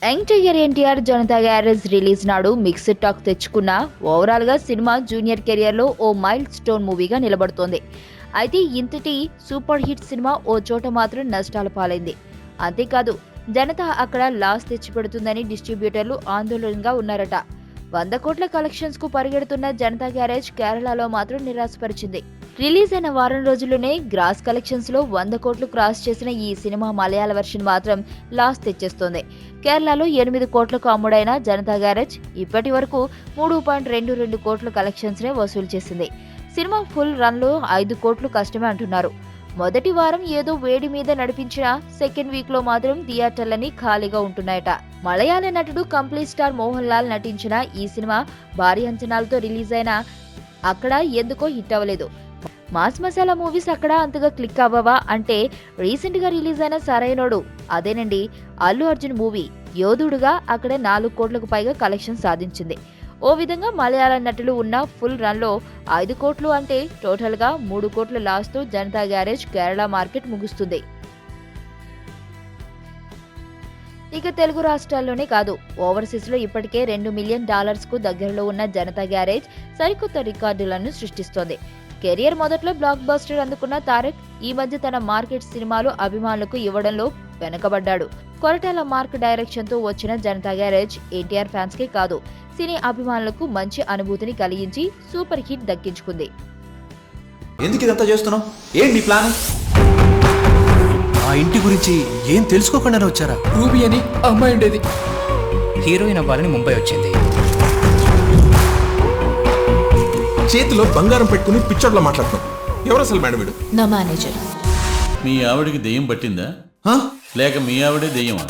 Young NTR Janata garage release నాడు mixed talk తెచ్చుకున్న overall గా సినిమా జూనియర్ కెరియర్ లో ఓ మైల్ స్టోన్ మూవీగా నిలబడుతోంది. అయితే ఇంతటి సూపర్ హిట్ సినిమా ఓ చోట మాత్రం నష్టాల పాలైంది. అంతేకాదు జనతా అక్కడ లాస్ తెచ్చిపెడుతుందని డిస్ట్రిబ్యూటర్లు ఆందోళనగా ఉన్నారట. 100 కోట్ల కలెక్షన్స్ కు పరిగెడుతున్న జనతా గ్యారేజ్ కేరళలో మాత్రం నిరాశపరిచింది. రిలీజ్ అయిన వారం రోజుల్లోనే గ్రాస్ కలెక్షన్స్ లో 100 కోట్లు క్రాస్ చేసిన ఈ సినిమా మలయాళ వెర్షన్ మాత్రం లాస్ తెచ్చేస్తోంది. కేరళలో 8 కోట్లకు అమ్ముడైన జనతా గ్యారేజ్ ఇప్పటి వరకు 3.22 కోట్ల కలెక్షన్స్ నే వసూలు చేసింది. సినిమా ఫుల్ రన్ లో 5 కోట్లు కష్టమే అంటున్నారు. మొదటి వారం ఏదో వేడి మీద నడిపించిన సెకండ్ వీక్ లో మాత్రం థియేటర్లని ఖాళీగా ఉంటున్నాయట. మలయాళ నటుడు కంప్లీట్ స్టార్ మోహన్ లాల్ నటించిన ఈ సినిమా భారీ అంచనాలతో రిలీజ్ అయినా అక్కడ ఎందుకో హిట్ అవ్వలేదు. మాస్ మసాలా మూవీస్ అక్కడ అంతగా క్లిక్ అవ్వవా అంటే రీసెంట్ గా రిలీజ్ అయిన సరైనోడు, అదేనండి అల్లు అర్జున్ మూవీ యోధుడుగా అక్కడ 4 కోట్లకు పైగా కలెక్షన్ సాధించింది. ఓ విధంగా మలయాళ నటులు ఉన్న ఫుల్ రన్ లో 5 కోట్లు అంటే టోటల్ గా 3 కోట్ల లాస్ తో జనతా గ్యారేజ్ కేరళ మార్కెట్ ముగుస్తుంది. ఇక తెలుగు రాష్ట్రాల్లోనే కాదు, ఓవర్సీస్ లో ఇప్పటికే $2 మిలియన్ కు దగ్గరలో ఉన్న జనతా గ్యారేజ్ సరికొత్త రికార్డులను సృష్టిస్తోంది. కెరియర్ మొదట్లో బ్లాక్ బస్టర్ అందుకున్న తారక్ ఈ మధ్య తన మార్కెట్ సినిమాలు అభిమానులకు ఇవ్వడంలో వెనకబడ్డాడు. కొరటాల మార్క్ డైరెక్షన్ తో వచ్చిన జనతా గ్యారేజ్ ఎన్టీఆర్ ఫ్యాన్స్ కే కాదు, సినీ అభిమానులకు మంచి అనుభూతిని కలిగించి సూపర్ హిట్ దక్కించుకుంది. ఎందుకు ఇదంతా చేస్తున్నావు? ఏంటి నీ ప్లాన్? ఆ ఇంటి గురించి ఏం తెలుసుకోకుండా వచ్చారా? రూబీ అని అమ్మాయి ఉండేది. హీరోయిన్ అవ్వాలని ముంబై వచ్చింది. చేతిలో బంగారం పెట్టుకుని పిచ్చోడ్లో మాట్లాడుతున్నావు. ఎవరు అసలు మేడం వీడు? నా మేనేజర్. మీ ఆవిడికి దెయ్యం పట్టిందా లేక మీ ఆవిడే దెయ్యమా?